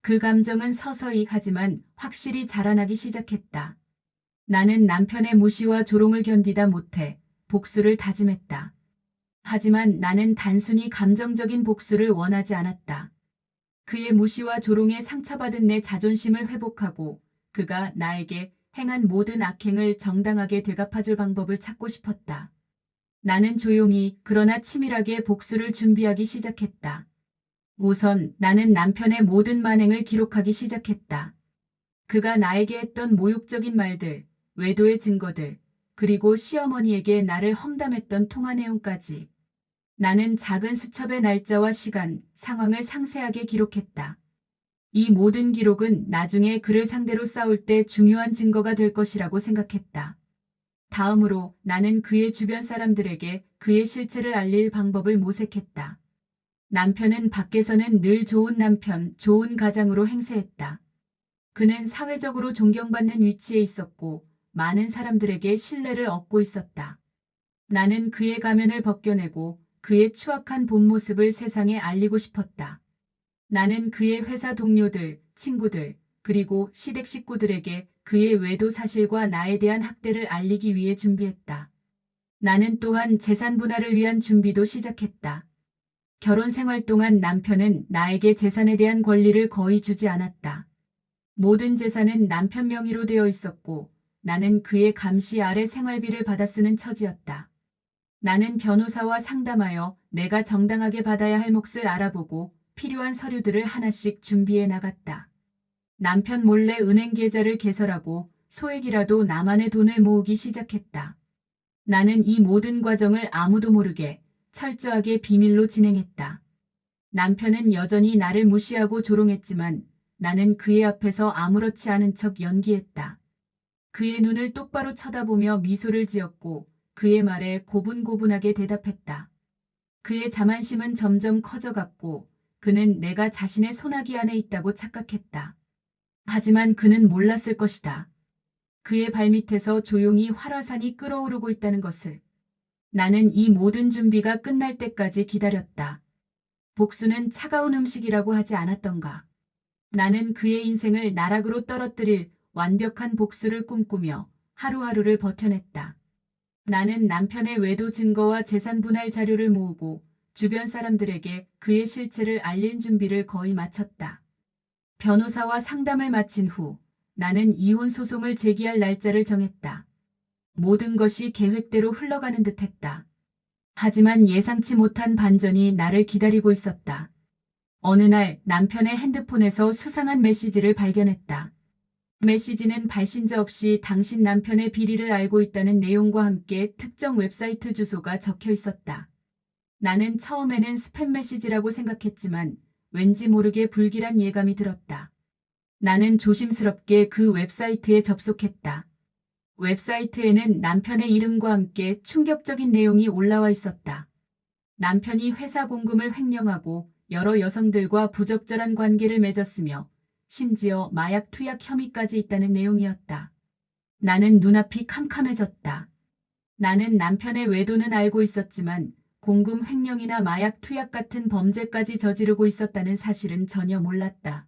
그 감정은 서서히 하지만 확실히 자라나기 시작했다. 나는 남편의 무시와 조롱을 견디다 못해 복수를 다짐했다. 하지만 나는 단순히 감정적인 복수를 원하지 않았다. 그의 무시와 조롱에 상처받은 내 자존심을 회복하고 그가 나에게 행한 모든 악행을 정당하게 되갚아줄 방법을 찾고 싶었다. 나는 조용히 그러나 치밀하게 복수를 준비하기 시작했다. 우선 나는 남편의 모든 만행을 기록하기 시작했다. 그가 나에게 했던 모욕적인 말들, 외도의 증거들, 그리고 시어머니에게 나를 험담했던 통화 내용까지. 나는 작은 수첩의 날짜와 시간, 상황을 상세하게 기록했다. 이 모든 기록은 나중에 그를 상대로 싸울 때 중요한 증거가 될 것이라고 생각했다. 다음으로 나는 그의 주변 사람들에게 그의 실체를 알릴 방법을 모색했다. 남편은 밖에서는 늘 좋은 남편, 좋은 가장으로 행세했다. 그는 사회적으로 존경받는 위치에 있었고 많은 사람들에게 신뢰를 얻고 있었다. 나는 그의 가면을 벗겨내고 그의 추악한 본 모습을 세상에 알리고 싶었다. 나는 그의 회사 동료들, 친구들, 그리고 시댁 식구들에게 그의 외도 사실과 나에 대한 학대를 알리기 위해 준비했다. 나는 또한 재산 분할을 위한 준비도 시작했다. 결혼 생활 동안 남편은 나에게 재산에 대한 권리를 거의 주지 않았다. 모든 재산은 남편 명의로 되어 있었고 나는 그의 감시 아래 생활비를 받아 쓰는 처지였다. 나는 변호사와 상담하여 내가 정당하게 받아야 할 몫을 알아보고 필요한 서류들을 하나씩 준비해 나갔다. 남편 몰래 은행 계좌를 개설하고 소액이라도 나만의 돈을 모으기 시작했다. 나는 이 모든 과정을 아무도 모르게 철저하게 비밀로 진행했다. 남편은 여전히 나를 무시하고 조롱했지만 나는 그의 앞에서 아무렇지 않은 척 연기했다. 그의 눈을 똑바로 쳐다보며 미소를 지었고 그의 말에 고분고분하게 대답했다. 그의 자만심은 점점 커져갔고 그는 내가 자신의 손아귀 안에 있다고 착각했다. 하지만 그는 몰랐을 것이다. 그의 발밑에서 조용히 활화산이 끓어오르고 있다는 것을. 나는 이 모든 준비가 끝날 때까지 기다렸다. 복수는 차가운 음식이라고 하지 않았던가. 나는 그의 인생을 나락으로 떨어뜨릴 완벽한 복수를 꿈꾸며 하루하루를 버텨냈다. 나는 남편의 외도 증거와 재산 분할 자료를 모으고 주변 사람들에게 그의 실체를 알릴 준비를 거의 마쳤다. 변호사와 상담을 마친 후 나는 이혼 소송을 제기할 날짜를 정했다. 모든 것이 계획대로 흘러가는 듯했다. 하지만 예상치 못한 반전이 나를 기다리고 있었다. 어느 날 남편의 핸드폰에서 수상한 메시지를 발견했다. 메시지는 발신자 없이 당신 남편의 비리를 알고 있다는 내용과 함께 특정 웹사이트 주소가 적혀 있었다. 나는 처음에는 스팸 메시지라고 생각했지만 왠지 모르게 불길한 예감이 들었다. 나는 조심스럽게 그 웹사이트에 접속했다. 웹사이트에는 남편의 이름과 함께 충격적인 내용이 올라와 있었다. 남편이 회사 공금을 횡령하고 여러 여성들과 부적절한 관계를 맺었으며 심지어 마약 투약 혐의까지 있다는 내용이었다. 나는 눈앞이 캄캄해졌다. 나는 남편의 외도는 알고 있었지만 공금 횡령이나 마약 투약 같은 범죄까지 저지르고 있었다는 사실은 전혀 몰랐다.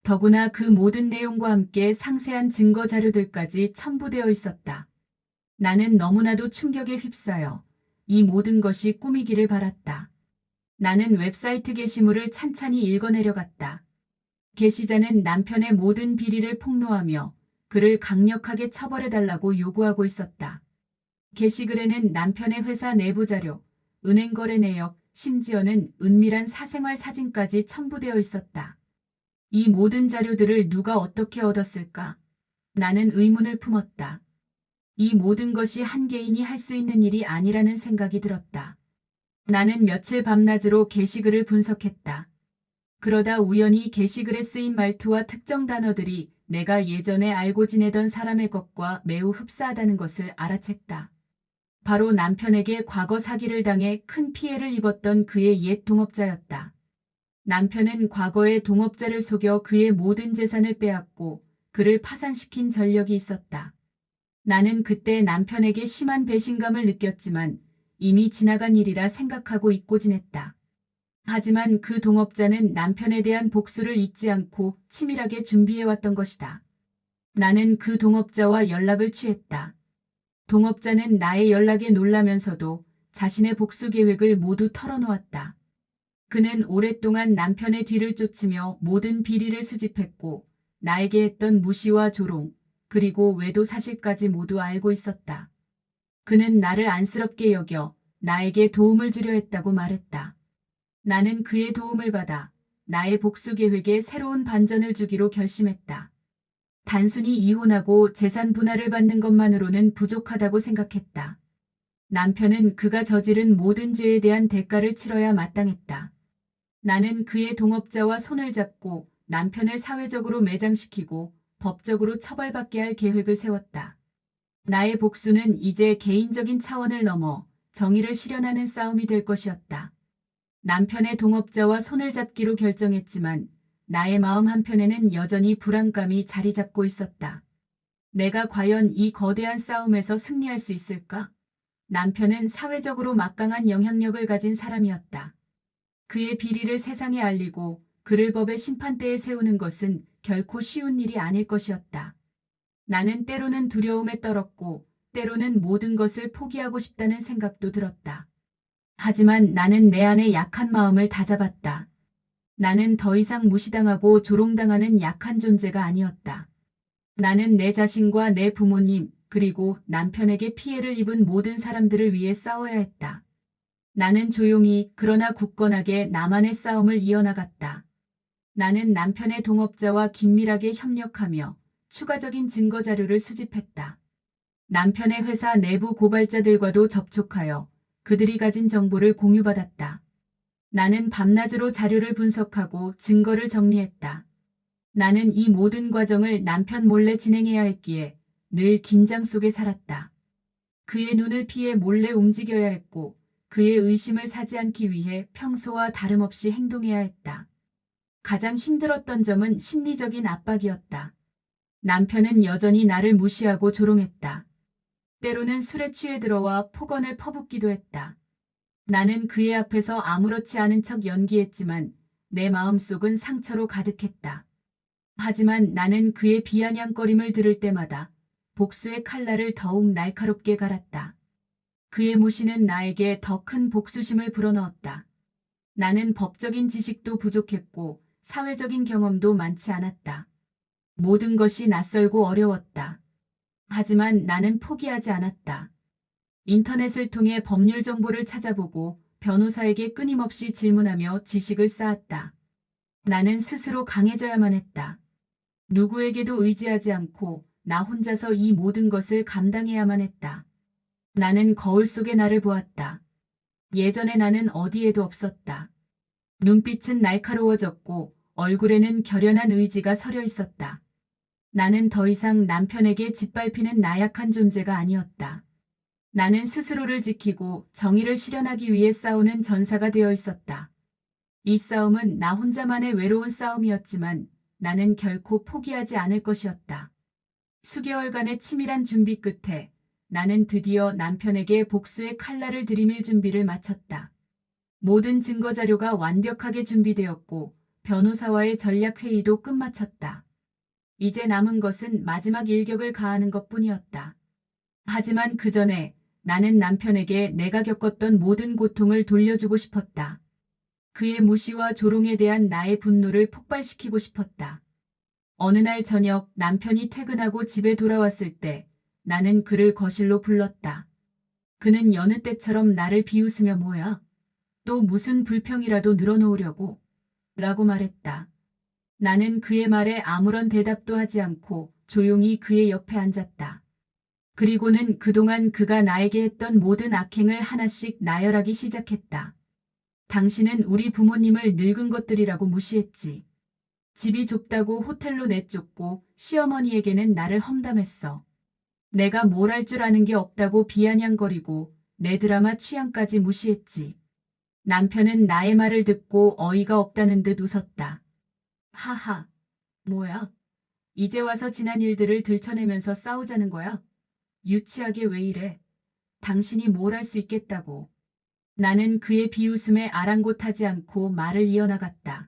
더구나 그 모든 내용과 함께 상세한 증거 자료들까지 첨부되어 있었다. 나는 너무나도 충격에 휩싸여 이 모든 것이 꿈이기를 바랐다. 나는 웹사이트 게시물을 찬찬히 읽어내려갔다. 게시자는 남편의 모든 비리를 폭로하며 그를 강력하게 처벌해달라고 요구하고 있었다. 게시글에는 남편의 회사 내부 자료, 은행 거래 내역, 심지어는 은밀한 사생활 사진까지 첨부되어 있었다. 이 모든 자료들을 누가 어떻게 얻었을까? 나는 의문을 품었다. 이 모든 것이 한 개인이 할 수 있는 일이 아니라는 생각이 들었다. 나는 며칠 밤낮으로 게시글을 분석했다. 그러다 우연히 게시글에 쓰인 말투와 특정 단어들이 내가 예전에 알고 지내던 사람의 것과 매우 흡사하다는 것을 알아챘다. 바로 남편에게 과거 사기를 당해 큰 피해를 입었던 그의 옛 동업자였다. 남편은 과거의 동업자를 속여 그의 모든 재산을 빼앗고 그를 파산시킨 전력이 있었다. 나는 그때 남편에게 심한 배신감을 느꼈지만 이미 지나간 일이라 생각하고 잊고 지냈다. 하지만 그 동업자는 남편에 대한 복수를 잊지 않고 치밀하게 준비해왔던 것이다. 나는 그 동업자와 연락을 취했다. 동업자는 나의 연락에 놀라면서도 자신의 복수 계획을 모두 털어놓았다. 그는 오랫동안 남편의 뒤를 쫓으며 모든 비리를 수집했고 나에게 했던 무시와 조롱, 그리고 외도 사실까지 모두 알고 있었다. 그는 나를 안쓰럽게 여겨 나에게 도움을 주려 했다고 말했다. 나는 그의 도움을 받아 나의 복수 계획에 새로운 반전을 주기로 결심했다. 단순히 이혼하고 재산 분할을 받는 것만으로는 부족하다고 생각했다. 남편은 그가 저지른 모든 죄에 대한 대가를 치러야 마땅했다. 나는 그의 동업자와 손을 잡고 남편을 사회적으로 매장시키고 법적으로 처벌받게 할 계획을 세웠다. 나의 복수는 이제 개인적인 차원을 넘어 정의를 실현하는 싸움이 될 것이었다. 남편의 동업자와 손을 잡기로 결정했지만 나의 마음 한편에는 여전히 불안감이 자리 잡고 있었다. 내가 과연 이 거대한 싸움에서 승리할 수 있을까? 남편은 사회적으로 막강한 영향력을 가진 사람이었다. 그의 비리를 세상에 알리고 그를 법의 심판대에 세우는 것은 결코 쉬운 일이 아닐 것이었다. 나는 때로는 두려움에 떨었고 때로는 모든 것을 포기하고 싶다는 생각도 들었다. 하지만 나는 내 안의 약한 마음을 다잡았다. 나는 더 이상 무시당하고 조롱당하는 약한 존재가 아니었다. 나는 내 자신과 내 부모님, 그리고 남편에게 피해를 입은 모든 사람들을 위해 싸워야 했다. 나는 조용히 그러나 굳건하게 나만의 싸움을 이어나갔다. 나는 남편의 동업자와 긴밀하게 협력하며 추가적인 증거 자료를 수집했다. 남편의 회사 내부 고발자들과도 접촉하여 그들이 가진 정보를 공유받았다. 나는 밤낮으로 자료를 분석하고 증거를 정리했다. 나는 이 모든 과정을 남편 몰래 진행해야 했기에 늘 긴장 속에 살았다. 그의 눈을 피해 몰래 움직여야 했고 그의 의심을 사지 않기 위해 평소와 다름없이 행동해야 했다. 가장 힘들었던 점은 심리적인 압박이었다. 남편은 여전히 나를 무시하고 조롱했다. 때로는 술에 취해 들어와 폭언을 퍼붓기도 했다. 나는 그의 앞에서 아무렇지 않은 척 연기했지만 내 마음속은 상처로 가득했다. 하지만 나는 그의 비아냥거림을 들을 때마다 복수의 칼날을 더욱 날카롭게 갈았다. 그의 무시는 나에게 더 큰 복수심을 불어넣었다. 나는 법적인 지식도 부족했고 사회적인 경험도 많지 않았다. 모든 것이 낯설고 어려웠다. 하지만 나는 포기하지 않았다. 인터넷을 통해 법률 정보를 찾아보고 변호사에게 끊임없이 질문하며 지식을 쌓았다. 나는 스스로 강해져야만 했다. 누구에게도 의지하지 않고 나 혼자서 이 모든 것을 감당해야만 했다. 나는 거울 속의 나를 보았다. 예전에 나는 어디에도 없었다. 눈빛은 날카로워졌고 얼굴에는 결연한 의지가 서려 있었다. 나는 더 이상 남편에게 짓밟히는 나약한 존재가 아니었다. 나는 스스로를 지키고 정의를 실현하기 위해 싸우는 전사가 되어 있었다. 이 싸움은 나 혼자만의 외로운 싸움이었지만 나는 결코 포기하지 않을 것이었다. 수개월간의 치밀한 준비 끝에 나는 드디어 남편에게 복수의 칼날을 들이밀 준비를 마쳤다. 모든 증거 자료가 완벽하게 준비되었고 변호사와의 전략 회의도 끝마쳤다. 이제 남은 것은 마지막 일격을 가하는 것뿐이었다. 하지만 그 전에 나는 남편에게 내가 겪었던 모든 고통을 돌려주고 싶었다. 그의 무시와 조롱에 대한 나의 분노를 폭발시키고 싶었다. 어느 날 저녁 남편이 퇴근하고 집에 돌아왔을 때 나는 그를 거실로 불렀다. 그는 여느 때처럼 나를 비웃으며 뭐야? 또 무슨 불평이라도 늘어놓으려고? 라고 말했다. 나는 그의 말에 아무런 대답도 하지 않고 조용히 그의 옆에 앉았다. 그리고는 그동안 그가 나에게 했던 모든 악행을 하나씩 나열하기 시작했다. 당신은 우리 부모님을 늙은 것들이라고 무시했지. 집이 좁다고 호텔로 내쫓고 시어머니에게는 나를 험담했어. 내가 뭘 할 줄 아는 게 없다고 비아냥거리고 내 드라마 취향까지 무시했지. 남편은 나의 말을 듣고 어이가 없다는 듯 웃었다. 하하, 뭐야? 이제 와서 지난 일들을 들춰내면서 싸우자는 거야? 유치하게 왜 이래? 당신이 뭘 할 수 있겠다고. 나는 그의 비웃음에 아랑곳하지 않고 말을 이어나갔다.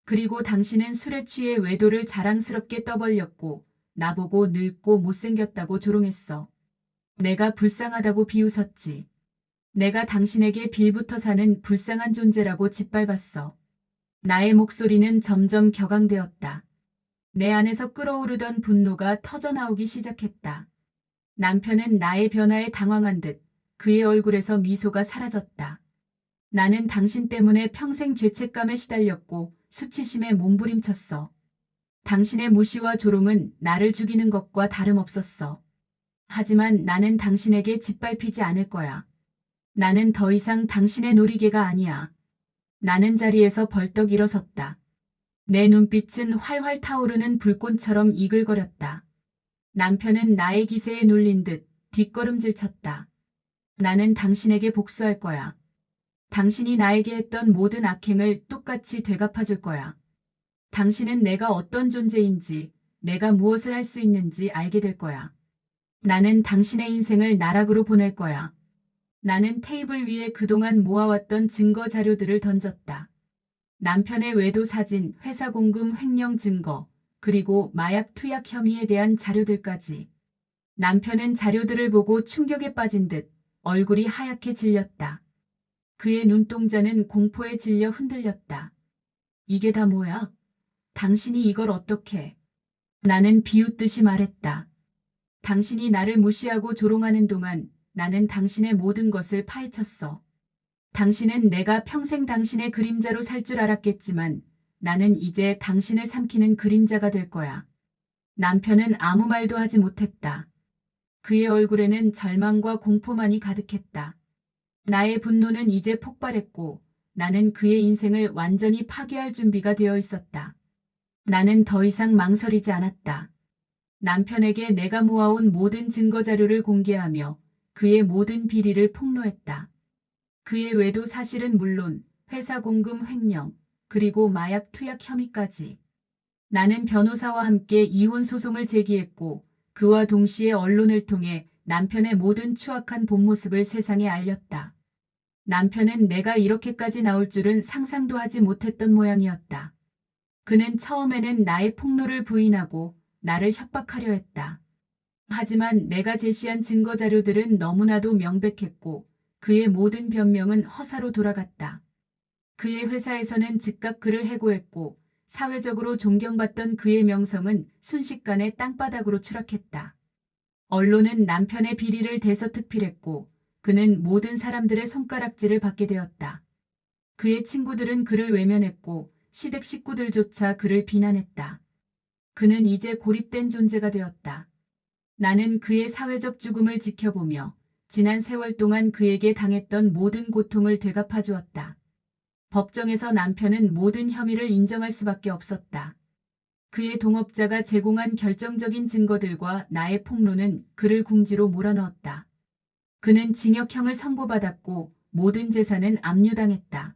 그리고 당신은 술에 취해 외도를 자랑스럽게 떠벌렸고 나보고 늙고 못생겼다고 조롱했어. 내가 불쌍하다고 비웃었지. 내가 당신에게 빌붙어 사는 불쌍한 존재라고 짓밟았어. 나의 목소리는 점점 격앙되었다. 내 안에서 끓어오르던 분노가 터져나오기 시작했다. 남편은 나의 변화에 당황한 듯 그의 얼굴에서 미소가 사라졌다. 나는 당신 때문에 평생 죄책감에 시달렸고 수치심에 몸부림쳤어. 당신의 무시와 조롱은 나를 죽이는 것과 다름없었어. 하지만 나는 당신에게 짓밟히지 않을 거야. 나는 더 이상 당신의 놀이개가 아니야. 나는 자리에서 벌떡 일어섰다. 내 눈빛은 활활 타오르는 불꽃처럼 이글거렸다. 남편은 나의 기세에 눌린 듯 뒷걸음질 쳤다. 나는 당신에게 복수할 거야. 당신이 나에게 했던 모든 악행을 똑같이 되갚아줄 거야. 당신은 내가 어떤 존재인지, 내가 무엇을 할 수 있는지 알게 될 거야. 나는 당신의 인생을 나락으로 보낼 거야. 나는 테이블 위에 그동안 모아왔던 증거 자료들을 던졌다. 남편의 외도 사진, 회사 공금 횡령 증거, 그리고 마약 투약 혐의에 대한 자료들까지. 남편은 자료들을 보고 충격에 빠진 듯 얼굴이 하얗게 질렸다. 그의 눈동자는 공포에 질려 흔들렸다. 이게 다 뭐야? 당신이 이걸 어떻게? 나는 비웃듯이 말했다. 당신이 나를 무시하고 조롱하는 동안 나는 당신의 모든 것을 파헤쳤어. 당신은 내가 평생 당신의 그림자로 살 줄 알았겠지만 나는 이제 당신을 삼키는 그림자가 될 거야. 남편은 아무 말도 하지 못했다. 그의 얼굴에는 절망과 공포만이 가득했다. 나의 분노는 이제 폭발했고 나는 그의 인생을 완전히 파괴할 준비가 되어 있었다. 나는 더 이상 망설이지 않았다. 남편에게 내가 모아온 모든 증거 자료를 공개하며 그의 모든 비리를 폭로했다. 그의 외도 사실은 물론 회사 공금 횡령, 그리고 마약 투약 혐의까지. 나는 변호사와 함께 이혼 소송을 제기했고 그와 동시에 언론을 통해 남편의 모든 추악한 본 모습을 세상에 알렸다. 남편은 내가 이렇게까지 나올 줄은 상상도 하지 못했던 모양이었다. 그는 처음에는 나의 폭로를 부인하고 나를 협박하려 했다. 하지만 내가 제시한 증거 자료들은 너무나도 명백했고 그의 모든 변명은 허사로 돌아갔다. 그의 회사에서는 즉각 그를 해고했고 사회적으로 존경받던 그의 명성은 순식간에 땅바닥으로 추락했다. 언론은 남편의 비리를 대서특필했고 그는 모든 사람들의 손가락질을 받게 되었다. 그의 친구들은 그를 외면했고 시댁 식구들조차 그를 비난했다. 그는 이제 고립된 존재가 되었다. 나는 그의 사회적 죽음을 지켜보며 지난 세월 동안 그에게 당했던 모든 고통을 되갚아 주었다. 법정에서 남편은 모든 혐의를 인정할 수밖에 없었다. 그의 동업자가 제공한 결정적인 증거들과 나의 폭로는 그를 궁지로 몰아넣었다. 그는 징역형을 선고받았고 모든 재산은 압류당했다.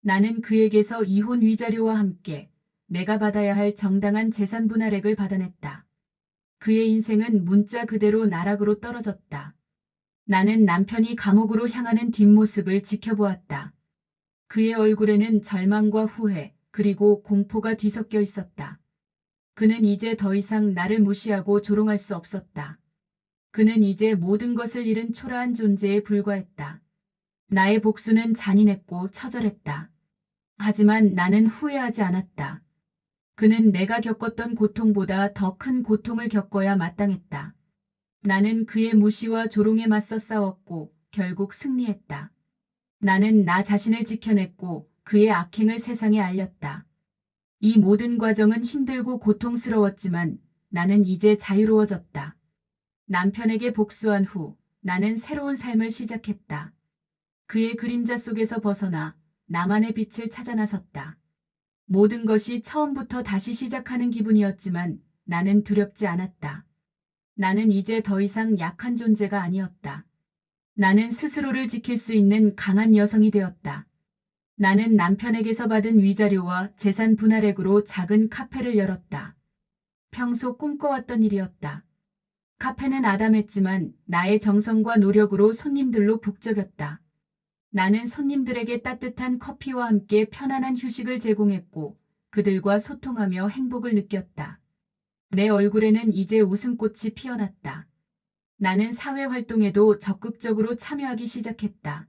나는 그에게서 이혼 위자료와 함께 내가 받아야 할 정당한 재산 분할액을 받아냈다. 그의 인생은 문자 그대로 나락으로 떨어졌다. 나는 남편이 감옥으로 향하는 뒷모습을 지켜보았다. 그의 얼굴에는 절망과 후회, 그리고 공포가 뒤섞여 있었다. 그는 이제 더 이상 나를 무시하고 조롱할 수 없었다. 그는 이제 모든 것을 잃은 초라한 존재에 불과했다. 나의 복수는 잔인했고 처절했다. 하지만 나는 후회하지 않았다. 그는 내가 겪었던 고통보다 더 큰 고통을 겪어야 마땅했다. 나는 그의 무시와 조롱에 맞서 싸웠고 결국 승리했다. 나는 나 자신을 지켜냈고 그의 악행을 세상에 알렸다. 이 모든 과정은 힘들고 고통스러웠지만 나는 이제 자유로워졌다. 남편에게 복수한 후 나는 새로운 삶을 시작했다. 그의 그림자 속에서 벗어나 나만의 빛을 찾아 나섰다. 모든 것이 처음부터 다시 시작하는 기분이었지만 나는 두렵지 않았다. 나는 이제 더 이상 약한 존재가 아니었다. 나는 스스로를 지킬 수 있는 강한 여성이 되었다. 나는 남편에게서 받은 위자료와 재산 분할액으로 작은 카페를 열었다. 평소 꿈꿔왔던 일이었다. 카페는 아담했지만 나의 정성과 노력으로 손님들로 북적였다. 나는 손님들에게 따뜻한 커피와 함께 편안한 휴식을 제공했고 그들과 소통하며 행복을 느꼈다. 내 얼굴에는 이제 웃음꽃이 피어났다. 나는 사회활동에도 적극적으로 참여하기 시작했다.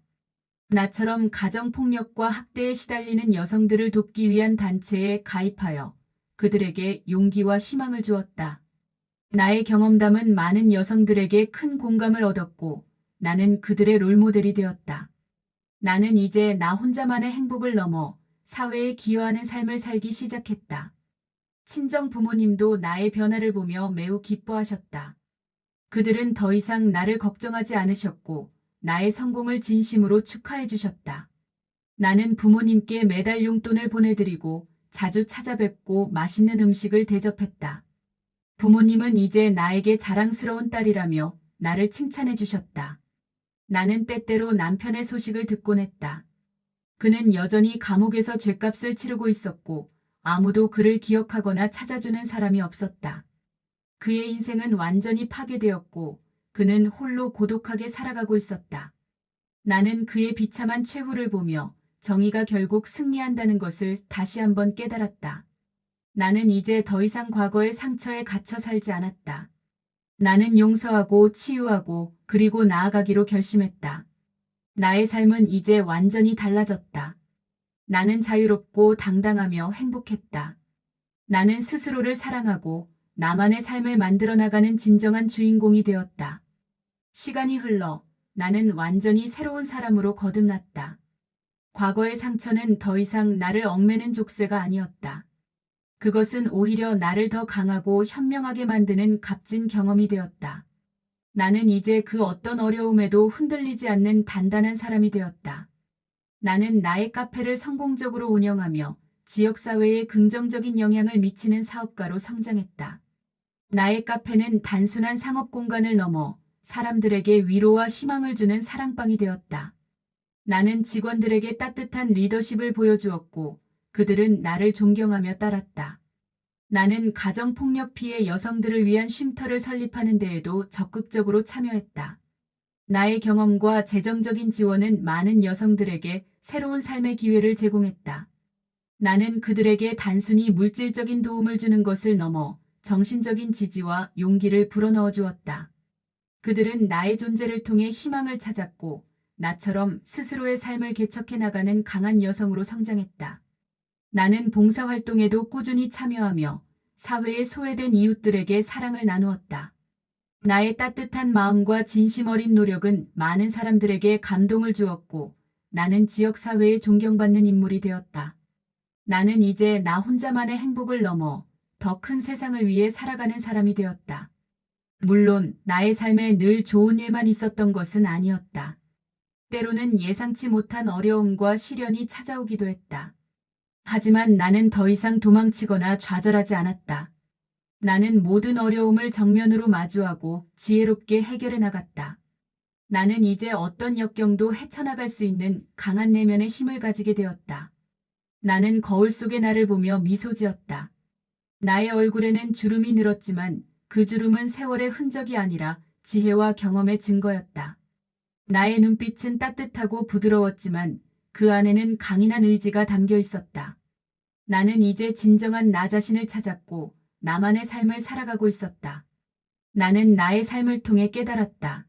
나처럼 가정폭력과 학대에 시달리는 여성들을 돕기 위한 단체에 가입하여 그들에게 용기와 희망을 주었다. 나의 경험담은 많은 여성들에게 큰 공감을 얻었고 나는 그들의 롤모델이 되었다. 나는 이제 나 혼자만의 행복을 넘어 사회에 기여하는 삶을 살기 시작했다. 친정 부모님도 나의 변화를 보며 매우 기뻐하셨다. 그들은 더 이상 나를 걱정하지 않으셨고 나의 성공을 진심으로 축하해 주셨다. 나는 부모님께 매달 용돈을 보내드리고 자주 찾아뵙고 맛있는 음식을 대접했다. 부모님은 이제 나에게 자랑스러운 딸이라며 나를 칭찬해 주셨다. 나는 때때로 남편의 소식을 듣곤 했다. 그는 여전히 감옥에서 죗값을 치르고 있었고 아무도 그를 기억하거나 찾아주는 사람이 없었다. 그의 인생은 완전히 파괴되었고 그는 홀로 고독하게 살아가고 있었다. 나는 그의 비참한 최후를 보며 정의가 결국 승리한다는 것을 다시 한번 깨달았다. 나는 이제 더 이상 과거의 상처에 갇혀 살지 않았다. 나는 용서하고 치유하고 그리고 나아가기로 결심했다. 나의 삶은 이제 완전히 달라졌다. 나는 자유롭고 당당하며 행복했다. 나는 스스로를 사랑하고 나만의 삶을 만들어 나가는 진정한 주인공이 되었다. 시간이 흘러 나는 완전히 새로운 사람으로 거듭났다. 과거의 상처는 더 이상 나를 얽매는 족쇄가 아니었다. 그것은 오히려 나를 더 강하고 현명하게 만드는 값진 경험이 되었다. 나는 이제 그 어떤 어려움에도 흔들리지 않는 단단한 사람이 되었다. 나는 나의 카페를 성공적으로 운영하며 지역사회에 긍정적인 영향을 미치는 사업가로 성장했다. 나의 카페는 단순한 상업 공간을 넘어 사람들에게 위로와 희망을 주는 사랑방이 되었다. 나는 직원들에게 따뜻한 리더십을 보여주었고 그들은 나를 존경하며 따랐다. 나는 가정폭력 피해 여성들을 위한 쉼터를 설립하는 데에도 적극적으로 참여했다. 나의 경험과 재정적인 지원은 많은 여성들에게 새로운 삶의 기회를 제공했다. 나는 그들에게 단순히 물질적인 도움을 주는 것을 넘어 정신적인 지지와 용기를 불어넣어 주었다. 그들은 나의 존재를 통해 희망을 찾았고 나처럼 스스로의 삶을 개척해 나가는 강한 여성으로 성장했다. 나는 봉사활동에도 꾸준히 참여하며 사회에 소외된 이웃들에게 사랑을 나누었다. 나의 따뜻한 마음과 진심 어린 노력은 많은 사람들에게 감동을 주었고 나는 지역사회에 존경받는 인물이 되었다. 나는 이제 나 혼자만의 행복을 넘어 더 큰 세상을 위해 살아가는 사람이 되었다. 물론 나의 삶에 늘 좋은 일만 있었던 것은 아니었다. 때로는 예상치 못한 어려움과 시련이 찾아오기도 했다. 하지만 나는 더 이상 도망치거나 좌절하지 않았다. 나는 모든 어려움을 정면으로 마주하고 지혜롭게 해결해 나갔다. 나는 이제 어떤 역경도 헤쳐나갈 수 있는 강한 내면의 힘을 가지게 되었다. 나는 거울 속의 나를 보며 미소 지었다. 나의 얼굴에는 주름이 늘었지만 그 주름은 세월의 흔적이 아니라 지혜와 경험의 증거였다. 나의 눈빛은 따뜻하고 부드러웠지만 그 안에는 강인한 의지가 담겨 있었다. 나는 이제 진정한 나 자신을 찾았고 나만의 삶을 살아가고 있었다. 나는 나의 삶을 통해 깨달았다.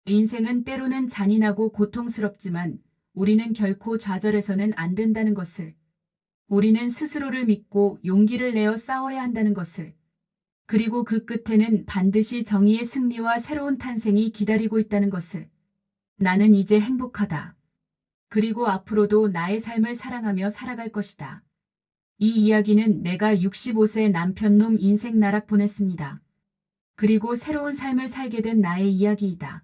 인생은 때로는 잔인하고 고통스럽지만 우리는 결코 좌절해서는 안 된다는 것을. 우리는 스스로를 믿고 용기를 내어 싸워야 한다는 것을. 그리고 그 끝에는 반드시 정의의 승리와 새로운 탄생이 기다리고 있다는 것을. 나는 이제 행복하다. 그리고 앞으로도 나의 삶을 사랑하며 살아갈 것이다. 이 이야기는 내가 65세 남편놈 인생 나락 보냈습니다. 그리고 새로운 삶을 살게 된 나의 이야기이다.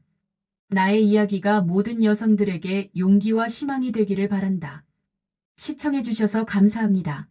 나의 이야기가 모든 여성들에게 용기와 희망이 되기를 바란다. 시청해주셔서 감사합니다.